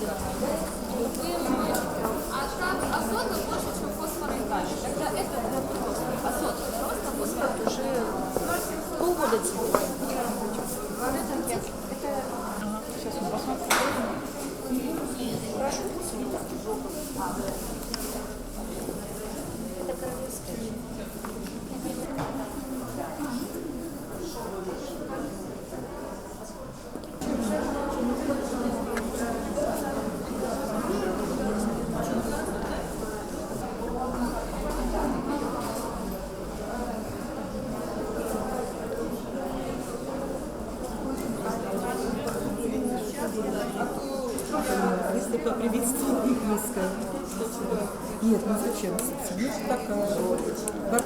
А там азота больше, чем фосфора и калия. Тогда это для просто. Азот просто, фосфор уже полгода цветет. Сейчас мы посмотрим. Прошу. Это королевская. Если поприветствовать их низко. Нет, ну зачем? Ну, такая.